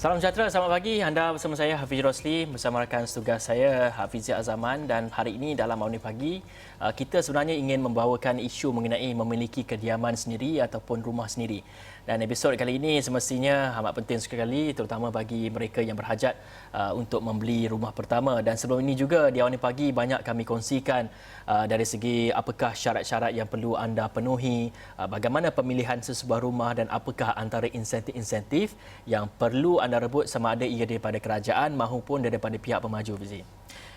Salam sejahtera, selamat pagi. Anda bersama saya Hafiz Rosli bersama rakan setugas saya Hafiz Azaman, dan hari ini dalam Awni Pagi kita sebenarnya ingin membawakan isu mengenai memiliki kediaman sendiri ataupun rumah sendiri. Dan episod kali ini semestinya amat penting sekali, terutama bagi mereka yang berhajat untuk membeli rumah pertama. Dan sebelum ini juga di Awni Pagi banyak kami kongsikan dari segi apakah syarat-syarat yang perlu anda penuhi, bagaimana pemilihan sesebuah rumah dan apakah antara insentif-insentif yang perlu anda rebut sama ada ia daripada kerajaan maupun daripada pihak pemaju, Fizi.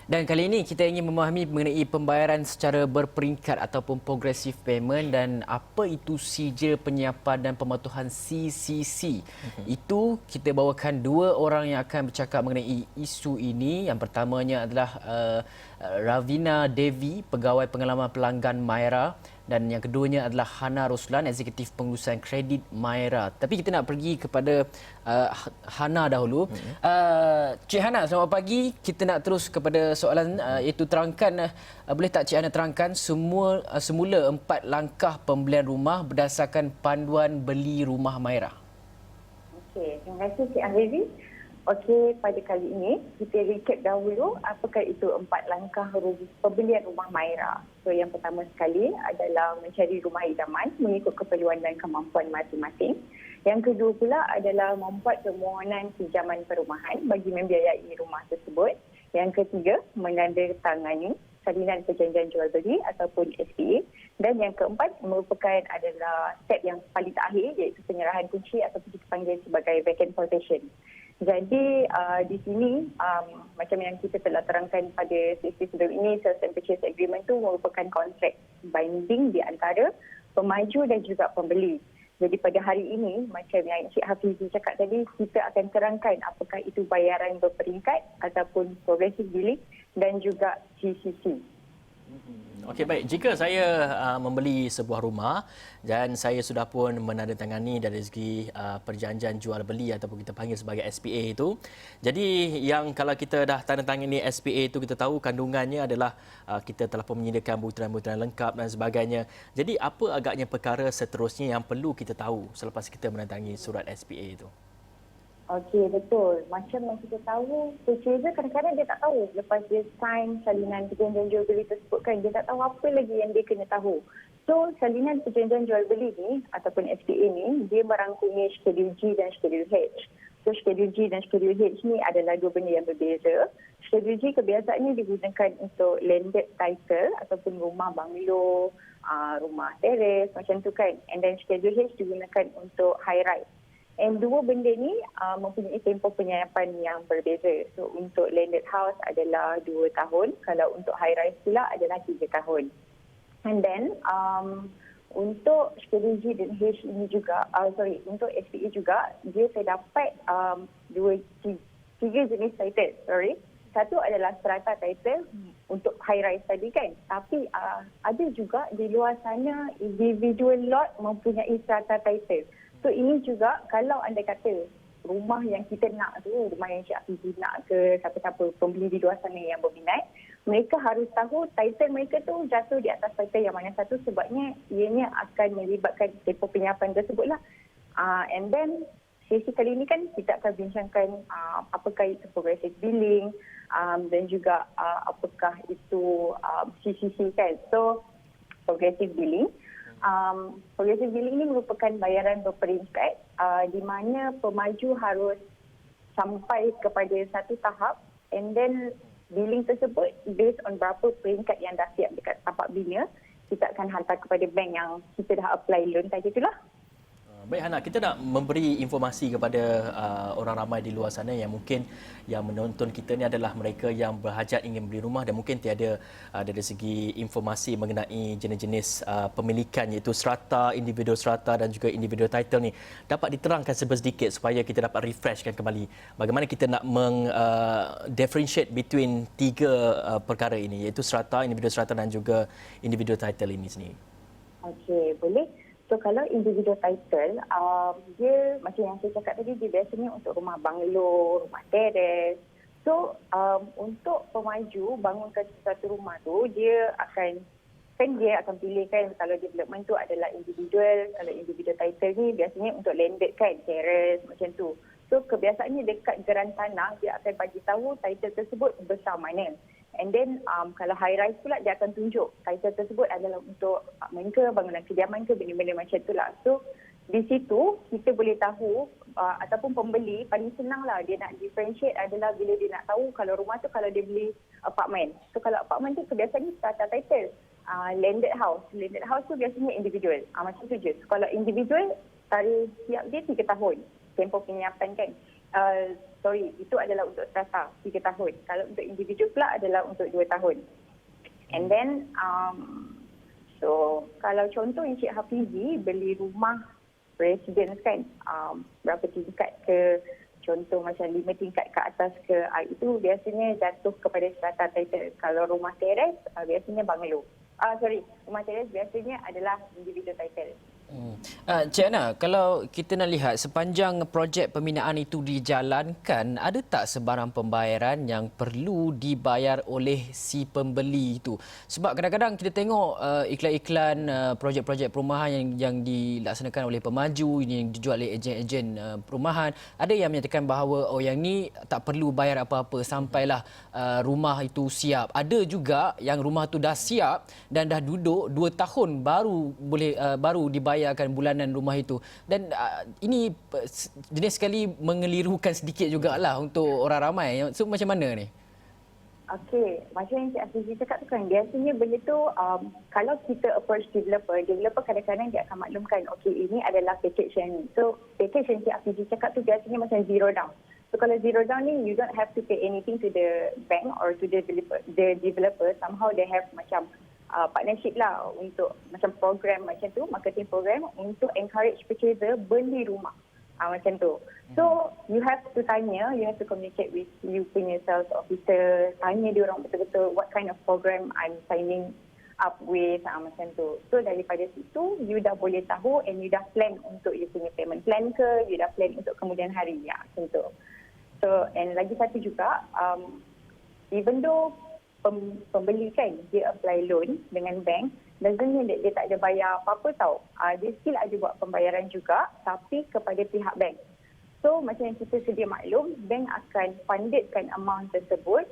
Dan kali ini kita ingin memahami mengenai pembayaran secara berperingkat ataupun progressive payment dan apa itu sijil penyiapan dan pematuhan CCC. Itu kita bawakan dua orang yang akan bercakap mengenai isu ini. Yang pertamanya adalah Ravina Devi, pegawai pengalaman pelanggan Myra, dan yang keduanya adalah Hana Roslan, eksekutif pengurusan kredit Myra. Tapi kita nak pergi kepada Hana dahulu. Cik Hana, selamat pagi. Kita nak terus kepada soalan iaitu terangkan, boleh tak Cik Hana terangkan semula 4 langkah pembelian rumah berdasarkan panduan beli rumah Myra? Okey, terima kasih Cik Ahrizi. Okey, pada kali ini kita recap dahulu apakah itu 4 langkah pembelian rumah Myra. So yang pertama sekali adalah mencari rumah idaman mengikut keperluan dan kemampuan masing-masing. Yang kedua pula adalah membuat permohonan pinjaman perumahan bagi membiayai rumah tersebut. Yang ketiga, menandatangani salinan perjanjian jual beli ataupun SPA. Dan yang keempat merupakan adalah step yang paling terakhir, iaitu penyerahan kunci ataupun kita panggil sebagai vacant possession. Jadi di sini macam yang kita telah terangkan pada sesi sebelum ini, sales and purchase agreement itu merupakan kontrak binding di antara pemaju dan juga pembeli. Jadi pada hari ini, macam yang Cik Hafizi cakap tadi, kita akan terangkan apakah itu bayaran berperingkat ataupun progressive billing dan juga CCC. Okey, baik. Jika saya membeli sebuah rumah dan saya sudah pun menandatangani dari segi perjanjian jual beli ataupun kita panggil sebagai SPA itu. Jadi yang kalau kita dah tandatangani SPA itu, kita tahu kandungannya adalah kita telah pun menyediakan butiran-butiran lengkap dan sebagainya. Jadi apa agaknya perkara seterusnya yang perlu kita tahu selepas kita menandatangani surat SPA itu? Okey, betul. Macam yang kita tahu, purchaser kadang-kadang dia tak tahu lepas dia sign salinan perjanjian jual beli tersebut kan, dia tak tahu apa lagi yang dia kena tahu. So, salinan perjanjian jual beli ni ataupun SPA ni, dia merangkumi Schedule G dan Schedule H. So, Schedule G dan Schedule H ni adalah dua benda yang berbeza. Schedule G kebiasaannya digunakan untuk landed title ataupun rumah banglo, rumah teres macam tu kan. And then Schedule H digunakan untuk high rise. And dua benda ni mempunyai tempoh penyiapan yang berbeza. So untuk landed house adalah 2 tahun, kalau untuk high rise pula adalah 3 tahun. And then untuk Schedule G dan H ini juga, untuk SPA juga, dia terdapat tiga jenis title. Satu adalah strata title untuk high rise tadi kan. Tapi ada juga di luar sana individual lot mempunyai strata title. So ini juga kalau anda kata rumah yang kita nak tu, rumah yang Cik Afizi nak ke siapa-siapa pembeli di luar sana yang berminat, mereka harus tahu title mereka tu jatuh di atas title yang mana satu, sebabnya ianya akan melibatkan tempoh penyiapan tersebut lah. And then sesi kali ini kan kita akan bincangkan apakah itu progressive billing dan juga apakah itu CCC kan. So progressive billing. Progressive billing ini merupakan bayaran berperingkat di mana pemaju harus sampai kepada satu tahap, and then billing tersebut based on berapa peringkat yang dah siap dekat tapak bina, kita akan hantar kepada bank yang kita dah apply loan tadi itulah. Baik Hana, kita nak memberi informasi kepada orang ramai di luar sana yang mungkin yang menonton kita ni adalah mereka yang berhajat ingin beli rumah dan mungkin tiada dari segi informasi mengenai jenis-jenis pemilikan, iaitu strata, individual strata dan juga individual title ni. Dapat diterangkan sedikit supaya kita dapat refreshkan kembali bagaimana kita nak differentiate between tiga perkara ini, iaitu strata, individual strata dan juga individual title ini sendiri. Okey, boleh. So kalau individual title, dia macam yang saya cakap tadi, dia biasanya untuk rumah banglo, rumah teres. So untuk pemaju bangunkan satu rumah tu, dia akan pilihkan kalau development tu adalah individual. Kalau individual title ni biasanya untuk landed kan, teres macam tu. So kebiasaannya dekat geran tanah dia akan bagi tahu title tersebut besar mana. And then kalau high rise pula dia akan tunjuk title tersebut adalah untuk apartmen ke, bangunan kediaman ke, benda-benda macam itulah. So di situ kita boleh tahu ataupun pembeli paling senang lah dia nak differentiate adalah bila dia nak tahu kalau rumah tu kalau dia beli apartmen. So kalau apartmen tu kebiasaannya strata title. Landed house. Landed house tu biasanya individual. Macam tu je. So, kalau individual tarikh siap dia 3 tahun. Tempoh penyiapan kan. Itu adalah untuk strata 3 tahun. Kalau untuk individu pula adalah untuk 2 tahun. And then, so kalau contoh Encik Hafizi beli rumah residence kan, berapa tingkat ke, contoh macam 5 tingkat ke atas ke, itu biasanya jatuh kepada strata title. Kalau rumah teres, biasanya banglo. Rumah teres biasanya adalah individu title. Cik Ana, kalau kita nak lihat sepanjang projek pembinaan itu dijalankan, ada tak sebarang pembayaran yang perlu dibayar oleh si pembeli itu? Sebab kadang-kadang kita tengok iklan-iklan projek-projek perumahan yang dilaksanakan oleh pemaju, yang dijual oleh ejen-ejen perumahan, ada yang menyatakan bahawa yang ni tak perlu bayar apa-apa sampailah rumah itu siap. Ada juga yang rumah tu dah siap dan dah duduk 2 tahun baru dibayarkan bulanan rumah itu. Dan ini jenis sekali mengelirukan sedikit jugalah untuk orang ramai. So macam mana ni? Okey, macam yang Cik Afizi cakap tu kan, biasanya benda tu kalau kita approach developer kadang-kadang dia akan maklumkan, okey ini adalah package yang ni. So package yang Cik Afizi cakap tu biasanya macam zero down. So kalau zero down ni, you don't have to pay anything to the bank or to the developer. Somehow they have macam partnership lah untuk macam program macam tu, marketing program untuk encourage purchaser beli rumah. Macam tu. So, you have to communicate with you punya sales officer, tanya dia orang betul-betul what kind of program I'm signing up with, macam tu. So, daripada situ, you dah boleh tahu and you dah plan untuk you punya payment plan ke, you dah plan untuk kemudian hari, macam tu. So, and lagi satu juga, even though pembeli kan, dia apply loan dengan bank, doesn't mean that dia tak ada bayar apa-apa tau. Dia still ada buat pembayaran juga, tapi kepada pihak bank. So, macam yang kita sedia maklum, bank akan fundedkan amount tersebut,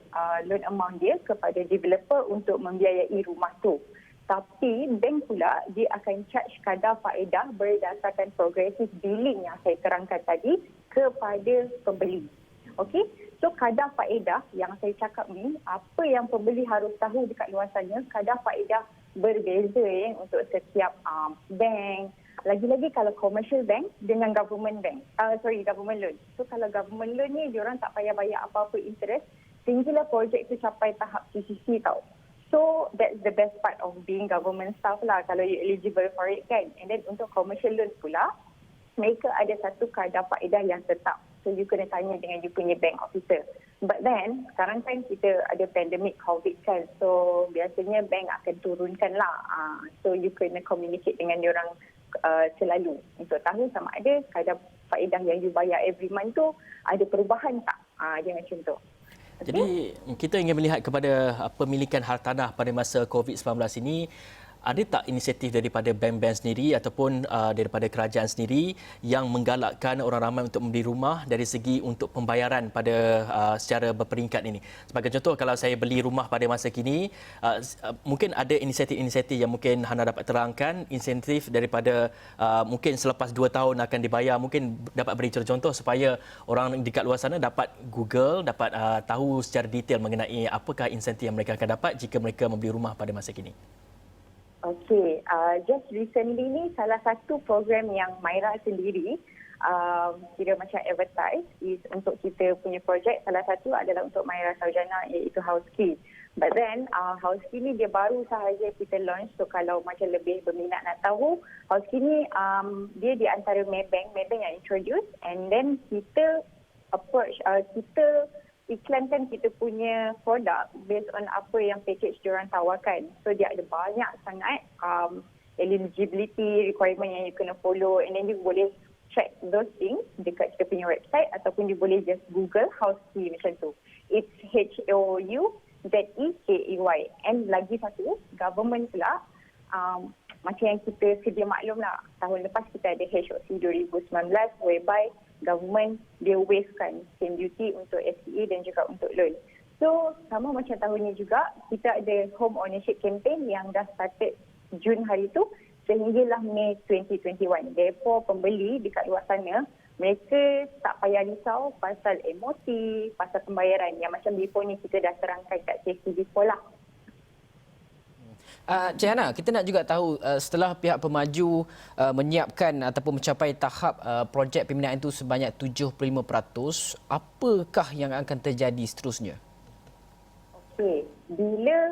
loan amount dia kepada developer untuk membiayai rumah tu. Tapi, bank pula, dia akan charge kadar faedah berdasarkan progressive billing yang saya terangkan tadi kepada pembeli. Okey? So, kadar faedah yang saya cakap ni, apa yang pembeli harus tahu dekat luar sana, kadar faedah berbeza untuk setiap bank. Lagi-lagi kalau commercial bank dengan government bank. Government loan. So, kalau government loan ni, diorang tak payah bayar apa-apa interest sehinggalah projek tu capai tahap CCC tau. So, that's the best part of being government staff lah kalau you eligible for it kan. And then, untuk commercial loan pula, mereka ada satu kadar faedah yang tetap. So, you kena tanya dengan you punya bank officer. But then, sekarang kan kita ada pandemic COVID kan. So, biasanya bank akan turunkan lah. So, you kena communicate dengan diorang selalu untuk tahu sama ada kadar faedah yang you bayar every month tu ada perubahan tak. Dia macam tu. Okay? Jadi, kita ingin melihat kepada pemilikan hartanah pada masa COVID-19 ini. Ada tak inisiatif daripada bank-bank sendiri ataupun daripada kerajaan sendiri yang menggalakkan orang ramai untuk membeli rumah dari segi untuk pembayaran pada secara berperingkat ini? Sebagai contoh, kalau saya beli rumah pada masa kini, mungkin ada inisiatif-inisiatif yang mungkin Hana dapat terangkan, insentif daripada mungkin selepas 2 tahun akan dibayar, mungkin dapat beri contoh supaya orang dekat luar sana dapat Google, dapat tahu secara detail mengenai apakah insentif yang mereka akan dapat jika mereka membeli rumah pada masa kini. Okay, just recently ni salah satu program yang Myra sendiri kira macam advertise is untuk kita punya projek. Salah satu adalah untuk Myra Saujana iaitu House Key. But then House Key ni dia baru sahaja kita launch. So kalau macam lebih berminat nak tahu, House Key ni dia di antara Maybank yang introduce, and then kita approach, kita iklankan kita punya produk based on apa yang package diorang tawarkan. So dia ada banyak sangat eligibility requirement yang you kena follow, and then you boleh check those things dekat kita punya website ataupun you boleh just Google House Key macam tu. It's HOUZEKEY. And lagi satu, government pula macam yang kita sedia maklum lah, tahun lepas kita ada HOC 2019 whereby government dia wavekan stamp duty untuk SPA dan juga untuk loan. So sama macam tahun ni juga kita ada home ownership campaign yang dah started Jun hari tu sehinggalah Mei 2021. Therefore pembeli dekat luar sana mereka tak payah risau pasal MOT, pasal pembayaran yang macam before ni kita dah terangkan kat safety before lah. Cik Hana, kita nak juga tahu setelah pihak pemaju menyiapkan ataupun mencapai tahap projek pembinaan itu sebanyak 75%, apakah yang akan terjadi seterusnya? Okey, bila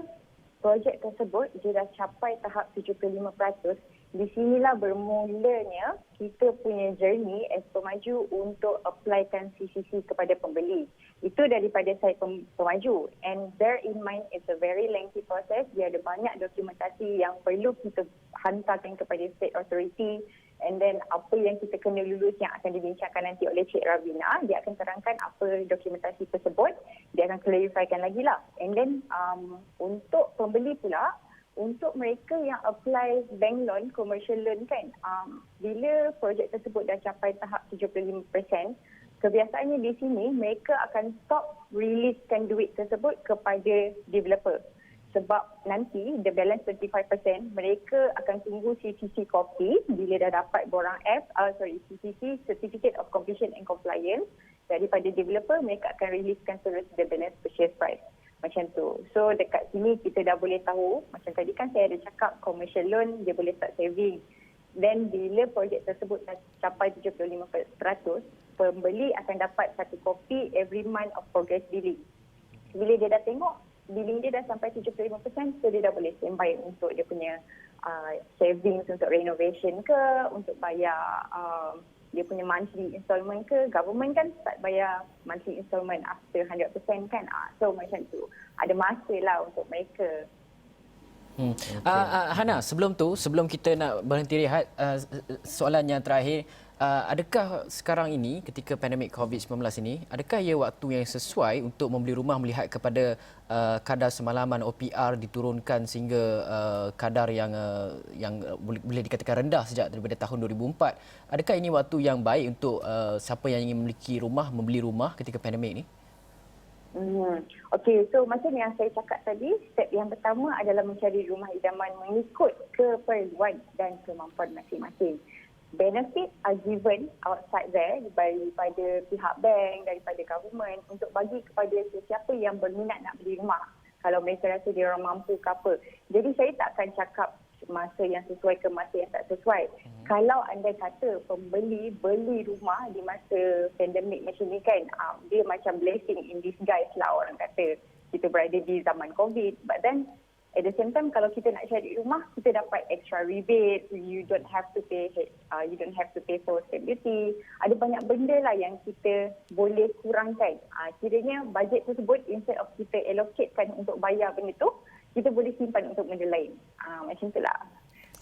projek tersebut dia dah capai tahap 75%, di sinilah bermulanya kita punya journey as pemaju untuk applykan CCC kepada pembeli. Itu daripada saya pemaju, and bear in mind it's a very lengthy process. Dia ada banyak dokumentasi yang perlu kita hantarkan kepada state authority, and then apa yang kita kena lulus yang akan dibincangkan nanti oleh Cik Ravina. Dia akan terangkan apa dokumentasi tersebut, dia akan clarifikan lagi lah. And then untuk pembeli pula, untuk mereka yang apply bank loan, commercial loan kan, bila projek tersebut dah capai tahap 75%, kebiasaannya di sini mereka akan stop releasekan duit tersebut kepada developer. Sebab nanti the balance 25% mereka akan tunggu CCC copy bila dah dapat borang CCC, Certificate of Completion and Compliance, daripada developer. Mereka akan releasekan terus the balance purchase price. Macam tu. So dekat sini kita dah boleh tahu, macam tadi kan saya ada cakap commercial loan dia boleh start saving. Then bila projek tersebut dah capai 75%, pembeli akan dapat satu kopi every month of progress billing. Bila dia dah tengok billing dia dah sampai 75%, so dia dah boleh standby untuk dia punya savings untuk renovation ke, untuk bayar dia punya monthly installment ke. Government kan start bayar monthly installment after 100% kan. So macam tu. Ada masa lah untuk mereka. Hana, sebelum kita nak berhenti rehat, soalan yang terakhir, adakah sekarang ini ketika pandemik COVID-19 ini, adakah ia waktu yang sesuai untuk membeli rumah melihat kepada kadar semalaman OPR diturunkan sehingga kadar yang boleh dikatakan rendah sejak daripada tahun 2004? Adakah ini waktu yang baik untuk siapa yang ingin memiliki rumah, membeli rumah ketika pandemik ini? Okey, so macam yang saya cakap tadi, step yang pertama adalah mencari rumah idaman mengikut keperluan dan kemampuan masing-masing. Benefit are given outside there daripada pihak bank, daripada government untuk bagi kepada sesiapa yang berminat nak beli rumah. Kalau mereka rasa dia orang mampu ke apa. Jadi saya tak akan cakap masa yang sesuai ke masa yang tak sesuai. Kalau anda kata pembeli beli rumah di masa pandemik macam ni kan, dia macam blessing in disguise lah orang kata. Kita berada di zaman COVID. But then at the same time, kalau kita nak cari rumah, kita dapat extra rebate. You don't have to pay for stamp duty. Ada banyak benda lah yang kita boleh kurangkan. Kiranya bajet tersebut instead of kita allocatekan untuk bayar benda tu, kita boleh simpan untuk benda lain. Macam itulah.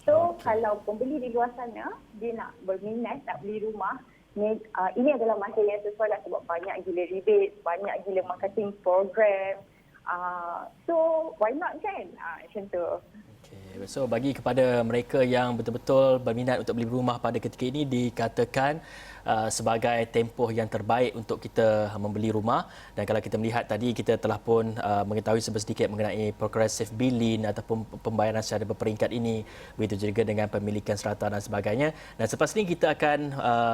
So kalau pembeli di luar sana dia nak berminat nak beli rumah, ini adalah masa yang sesuai lah sebab banyak gila rebate, banyak gila marketing program. So why not kan? Macam tu. Okay. So bagi kepada mereka yang betul-betul berminat untuk beli rumah pada ketika ini, dikatakan sebagai tempoh yang terbaik untuk kita membeli rumah. Dan kalau kita melihat tadi, kita telah pun mengetahui sedikit mengenai progressive billing ataupun pembayaran secara berperingkat ini, begitu juga dengan pemilikan serata dan sebagainya. Dan selepas ini kita akan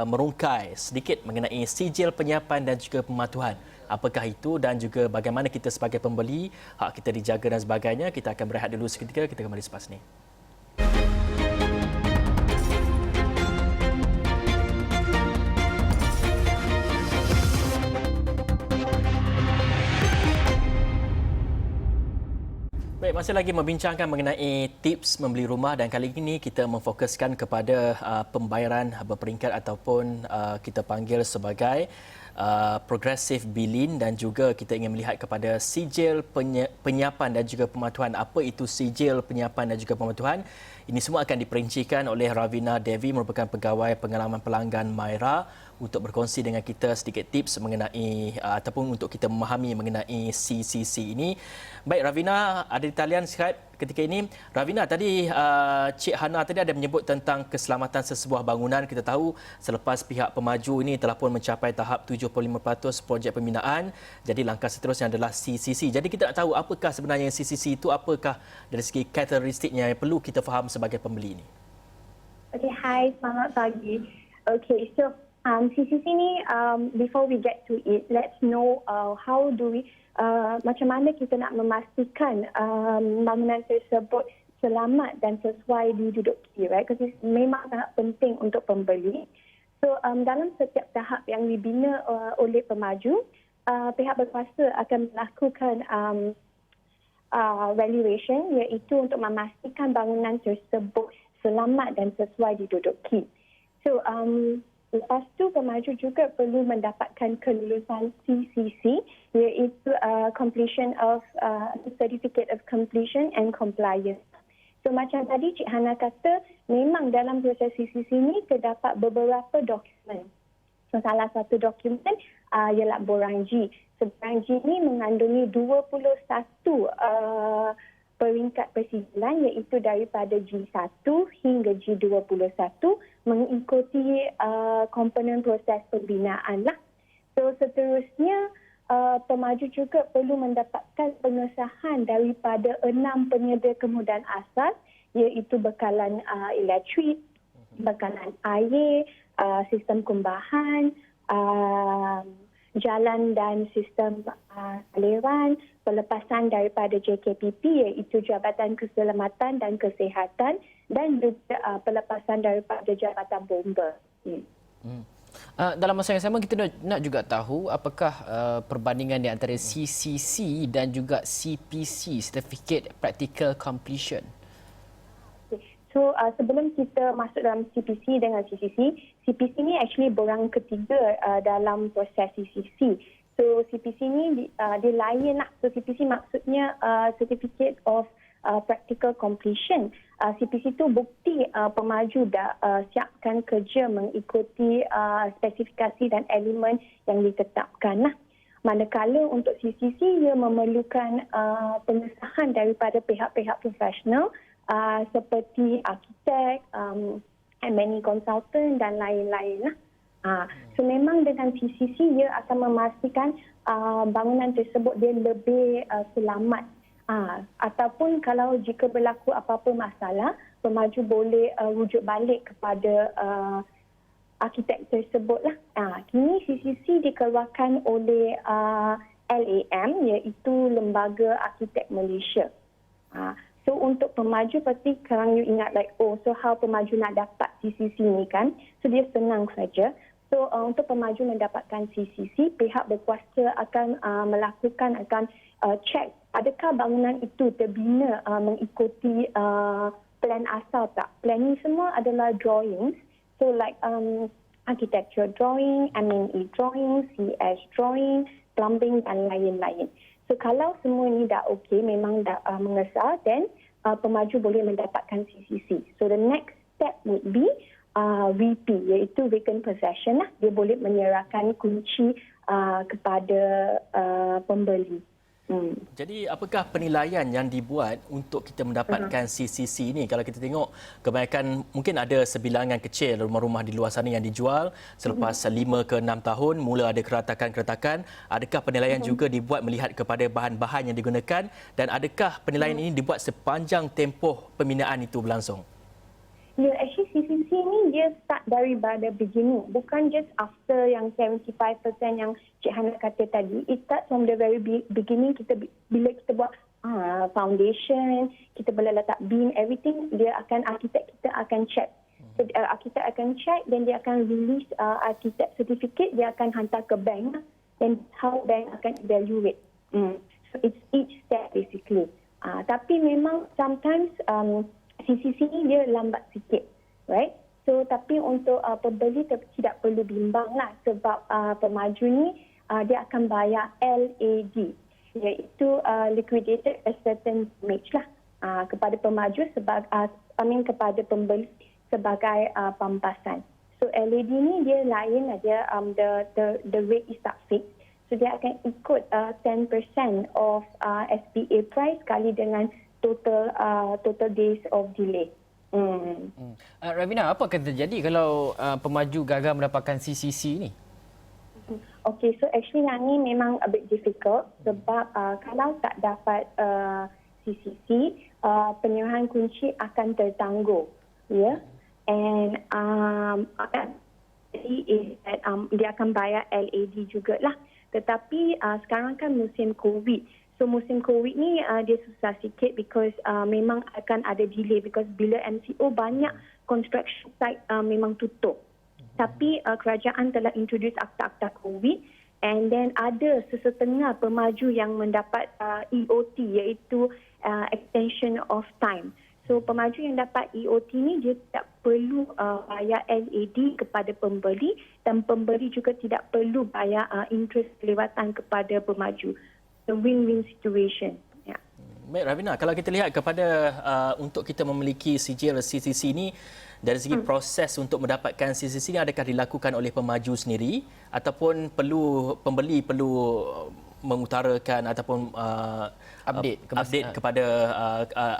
merungkai sedikit mengenai sijil penyiapan dan juga pematuhan. Apakah itu dan juga bagaimana kita sebagai pembeli, hak kita dijaga dan sebagainya. Kita akan berehat dulu seketika, kita kembali selepas ini. Baik, masih lagi membincangkan mengenai tips membeli rumah dan kali ini kita memfokuskan kepada pembayaran berperingkat ataupun kita panggil sebagai progressive billing, dan juga kita ingin melihat kepada sijil penyiapan dan juga pematuhan. Apa itu sijil penyiapan dan juga pematuhan? Ini semua akan diperincikan oleh Ravina Devi, merupakan pegawai pengalaman pelanggan Myra, untuk berkongsi dengan kita sedikit tips mengenai ataupun untuk kita memahami mengenai CCC ini. Baik Ravina, ada di talian Skype. ketika ini. Ravina, tadi Cik Hana tadi ada menyebut tentang keselamatan sesebuah bangunan. Kita tahu selepas pihak pemaju ini telah pun mencapai tahap 75% projek pembinaan. Jadi langkah seterusnya adalah CCC. Jadi kita nak tahu apakah sebenarnya CCC itu, apakah dari segi karakteristiknya yang perlu kita faham sebagai pembeli ini. Okay, hi, selamat pagi. Okay, so CCC ni, before we get to it, let's know how do we, macam mana kita nak memastikan bangunan tersebut selamat dan sesuai diduduki, right? Because it's memang sangat penting untuk pembeli. So dalam setiap tahap yang dibina oleh pemaju, pihak berkuasa akan melakukan valuation, iaitu untuk memastikan bangunan tersebut selamat dan sesuai diduduki. So lepas tu pemaju juga perlu mendapatkan kelulusan CCC, iaitu completion of certificate of completion and compliance. So macam tadi Cik Hana kata, memang dalam proses CCC ni terdapat beberapa dokumen. So salah satu dokumen ialah borang G. So borang G ni mengandungi 21 peringkat persijilan, iaitu daripada G1 hingga G21 mengikuti komponen proses pembinaan lah. So seterusnya pemaju juga perlu mendapatkan pengesahan daripada 6 penyedia kemudahan asas, iaitu bekalan elektrik, bekalan air, sistem kumbahan, jalan dan sistem aliran, pelepasan daripada JKPP, iaitu Jabatan Keselamatan dan Kesihatan, dan juga pelepasan daripada Jabatan Bomba. Dalam masa yang sama, kita nak juga tahu apakah perbandingan di antara CCC dan juga CPC, Certificate Practical Completion. So sebelum kita masuk dalam CPC dengan CCC, CPC ni actually borang ketiga dalam proses CCC. So CPC ni dia lain lah. So CPC maksudnya Certificate of Practical Completion. CPC tu bukti pemaju dah siapkan kerja mengikuti spesifikasi dan elemen yang ditetapkan lah. Manakala untuk CCC ia memerlukan pengesahan daripada pihak-pihak profesional seperti arkitek, M&E consultant dan lain-lain lah. So memang dengan CCC ia akan memastikan bangunan tersebut dia lebih selamat. Ataupun kalau jika berlaku apa-apa masalah, pemaju boleh rujuk balik kepada arkitek tersebut lah. Kini CCC dikeluarkan oleh LAM, iaitu Lembaga Arkitek Malaysia. So untuk pemaju pasti sekarang you ingat so how pemaju nak dapat CCC ni kan? So dia senang saja. So untuk pemaju mendapatkan CCC, pihak berkuasa akan akan cek adakah bangunan itu terbina mengikuti plan asal tak. Plan ni semua adalah drawings. So like architecture drawing, M&E drawing, CS drawing, plumbing dan lain-lain. So kalau semua ini dah okey, memang dah mengesah, then pemaju boleh mendapatkan CCC. So the next step would be VP, iaitu vacant possession lah. Dia boleh menyerahkan kunci kepada pembeli. Jadi apakah penilaian yang dibuat untuk kita mendapatkan CCC ini? Kalau kita tengok kebanyakan mungkin ada sebilangan kecil rumah-rumah di luar sana yang dijual selepas 5 ke 6 tahun mula ada keretakan-keretakan. Adakah penilaian juga dibuat melihat kepada bahan-bahan yang digunakan, dan adakah penilaian ini dibuat sepanjang tempoh pembinaan itu berlangsung? Ya, actually CCC ni dia start daripada beginning. Bukan just after yang 75% yang Cik Hana kata tadi. It starts from the very beginning. Bila kita buat foundation, kita boleh letak beam, everything, arkitek kita akan check. So, arkitek akan check, dan dia akan release arkitek certificate, dia akan hantar ke bank, dan how bank akan evaluate. So it's each step basically. Tapi memang sometimes CCC ni dia lambat sikit, right? So tapi untuk pembeli tidak perlu bimbang lah, sebab pemaju ni dia akan bayar LAD, iaitu liquidated ascertained damage lah, kepada pemaju kepada pembeli sebagai pampasan. So LAD ni dia lain, dia the rate is tak fixed. So dia akan ikut 10% of SPA price kali dengan total days of delay. Ravina, apa akan terjadi kalau pemaju gagal mendapatkan CCC ni? Okay, so actually yang ni memang a bit difficult sebab kalau tak dapat CCC, penyerahan kunci akan tertangguh, ya. And dia akan bayar LAD jugalah. Tetapi sekarang kan musim COVID. So musim COVID ni dia susah sikit because memang akan ada delay because bila MCO banyak construction site memang tutup. Tapi kerajaan telah introduce akta-akta COVID and then ada sesetengah pemaju yang mendapat EOT iaitu extension of time. So pemaju yang dapat EOT ni dia tidak perlu bayar LAD kepada pembeli dan pembeli juga tidak perlu bayar interest kelewatan kepada pemaju. The win-win situation. Yeah. Baik Ravina, kalau kita lihat kepada untuk kita memiliki sijil CCC ni dari segi proses untuk mendapatkan CCC ini adakah dilakukan oleh pemaju sendiri ataupun pembeli perlu mengutarakan ataupun update kepada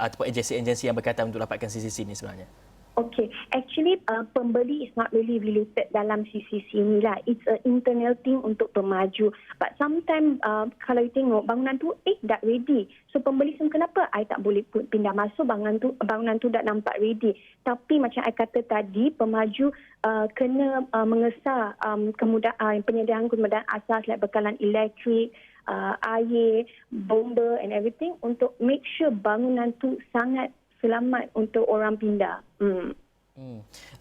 ataupun agensi-agensi yang berkaitan untuk dapatkan CCC ini sebenarnya? Okay, actually pembeli is not really related dalam CCC ni lah. It's an internal thing untuk pemaju. But sometimes kalau you tengok bangunan tu dah ready. So pembeli semua kenapa I tak boleh pindah masuk bangunan tu dah nampak ready. Tapi macam I kata tadi, pemaju kena mengesah penyediaan kemudahan asas like bekalan elektrik, air, bomba and everything untuk make sure bangunan tu sangat selamat untuk orang pindah.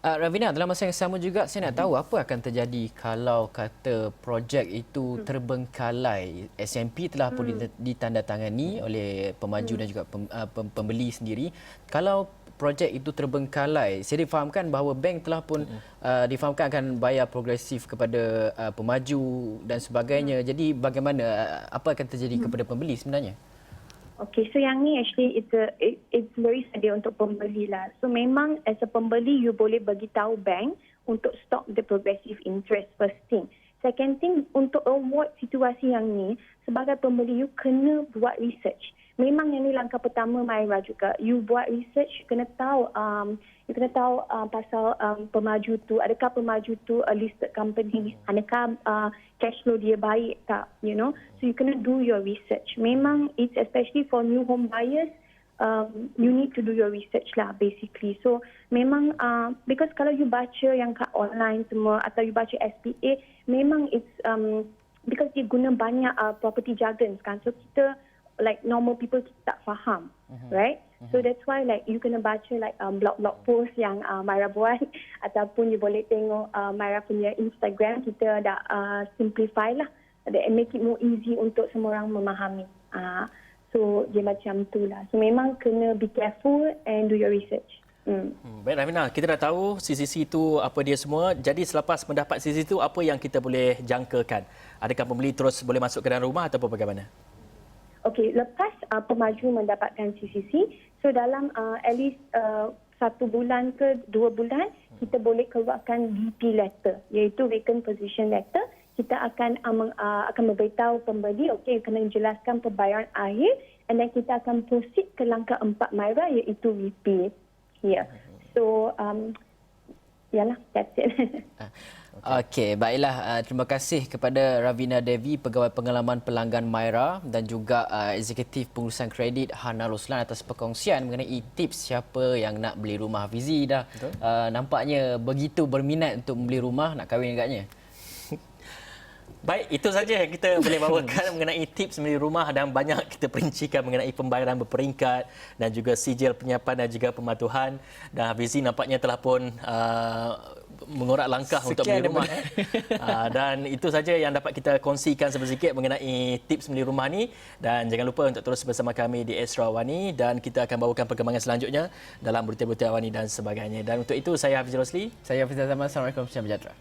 Ravina, dalam masa yang sama juga saya nak tahu apa akan terjadi kalau kata projek itu terbengkalai. SMP telah pun ditandatangani oleh pemaju dan juga pembeli sendiri. Kalau projek itu terbengkalai, saya difahamkan bahawa bank telah pun difahamkan akan bayar progresif kepada pemaju dan sebagainya. Jadi bagaimana, apa akan terjadi kepada pembeli sebenarnya? Okay, so yang ni actually it's very sedih untuk pembeli lah. So memang as a pembeli you boleh bagi tahu bank untuk stop the progressive interest first thing. Second thing, untuk avoid situasi yang ni, sebagai pembeli you kena buat research. Memang yang ni langkah pertama Myra juga. You buat research, kena tahu pasal pemaju tu, adakah pemaju tu a listed company, adakah cash flow dia baik tak, you know. So you kena do your research. Memang it's especially for new home buyers, you need to do your research lah basically. So memang because kalau you baca yang kat online semua atau you baca SPA, memang it's because dia guna banyak property jargon kan. So kita like normal people kita tak faham, right? So that's why like you kena baca like blog post yang Myra buat ataupun you boleh tengok Myra punya Instagram, kita dah simplify lah, and make it more easy untuk semua orang memahami. So dia macam tu lah. So memang kena be careful and do your research. Baik Ravina, kita dah tahu CCC itu apa dia semua. Jadi selepas mendapat CCC itu apa yang kita boleh jangkakan? Adakah pembeli terus boleh masuk ke dalam rumah ataupun bagaimana? Okey, lepas pemaju mendapatkan CCC, so dalam at least 1 bulan ke 2 bulan, kita boleh keluarkan VP letter, iaitu vacant position letter. Kita akan memberitahu pembeli, okey, kena jelaskan pembayaran akhir, and then kita akan proceed ke langkah 4 Myra, iaitu VP. Yeah. So, yalah, that's it. Okey, baiklah. Terima kasih kepada Ravina Devi, Pegawai Pengalaman Pelanggan Myra dan juga Eksekutif Pengurusan Kredit Hana Roslan atas perkongsian mengenai tips siapa yang nak beli rumah. Hafizi dah nampaknya begitu berminat untuk membeli rumah, nak kahwin agaknya. Baik, itu saja yang kita boleh bawakan mengenai tips membeli rumah dan banyak kita perincikan mengenai pembayaran berperingkat dan juga sijil penyiapan dan juga pematuhan. Dan Hafizi nampaknya telah pun mengorak langkah untuk beli rumah. Dan itu saja yang dapat kita kongsikan sedikit mengenai tips membeli rumah ni. Dan jangan lupa untuk terus bersama kami di Astro Awani dan kita akan bawakan perkembangan selanjutnya dalam Buletin-Buletin Awani dan sebagainya. Dan untuk itu saya Hafiz Rosli. Saya Hafiz Azaman. Assalamualaikum. Salam sejahtera.